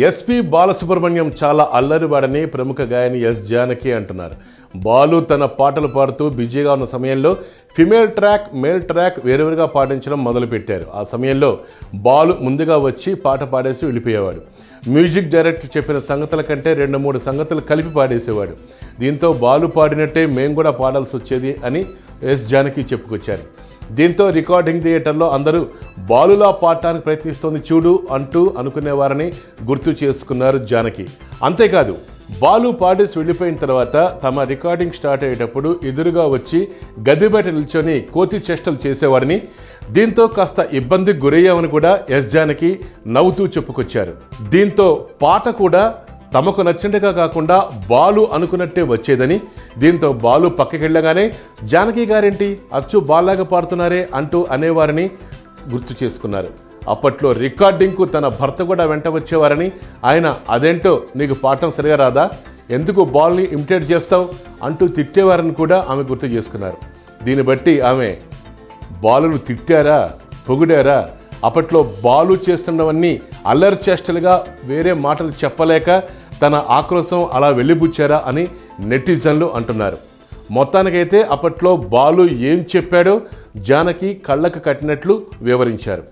SP Balasubrahmanyam చాలా అల్లరివాడని ప్రముఖ గాయని ఎస్ జానకి అంటున్నారు. బాలు తన పాటలు పాడుతూ బిజీగా ఉన్న సమయంలో ఫిమేల్ ట్రాక్, మేల్ ట్రాక్ వేరువేరుగా పాటించడం మొదలుపెట్టారు. ఆ సమయంలో బాలు ముందుగా వచ్చి పాట పాడేసి వెళ్ళిపోయేవాడు. మ్యూజిక్ డైరెక్టర్ చెప్పిన సంగతుల కంటే 2-3 సంగతులు కలిపి పాడేసేవాడు. దీంతో బాలు పాడినట్టే మేము కూడా పాడాల్సి వచ్చేది అని ఎస్ జానకి చెప్పుకొచ్చారు. దీంతో రికార్డింగ్ థియేటర్లో అందరూ బాలులా పాడటానికి ప్రయత్నిస్తోంది చూడు అంటూ అనుకునేవారని గుర్తు చేసుకున్నారు జానకి. అంతేకాదు, బాలు పాడేసి వెళ్ళిపోయిన తర్వాత తమ రికార్డింగ్ స్టార్ట్ అయ్యేటప్పుడు ఎదురుగా వచ్చి గది బయట నిల్చొని కోతి చేష్టలు చేసేవాడని, దీంతో కాస్త ఇబ్బందికి గురయ్యామని కూడా ఎస్ జానకి నవ్వుతూ చెప్పుకొచ్చారు. దీంతో పాట కూడా తమకు నచ్చినట్టుగా కాకుండా బాలు అనుకున్నట్టే వచ్చేదని, దీంతో బాలు పక్కకెళ్ళగానే జానకి గారేంటి అచ్చు బాలాగా పాడుతున్నారే అంటూ అనేవారని గుర్తు చేసుకున్నారు. అప్పట్లో రికార్డింగ్కు తన భర్త కూడా వెంట వచ్చేవారని, ఆయన అదేంటో నీకు పాడటం సరిగా రాదా, ఎందుకు బాల్ని ఇమిటేట్ చేస్తావు అంటూ తిట్టేవారని కూడా ఆమె గుర్తు చేసుకున్నారు. దీన్ని బట్టి ఆమె బాలును తిట్టారా, పొగిడారా, అప్పట్లో బాలు చేస్తున్నవన్నీ అల్లరి చేష్టలుగా వేరే మాటలు చెప్పలేక తన ఆక్రోశం అలా వెళ్ళిబుచ్చారా అని నెటిజన్లు అంటున్నారు. మొత్తానికైతే అప్పట్లో బాలు ఏం చెప్పాడో జానకి కళ్ళకు కట్టినట్లు వివరించారు.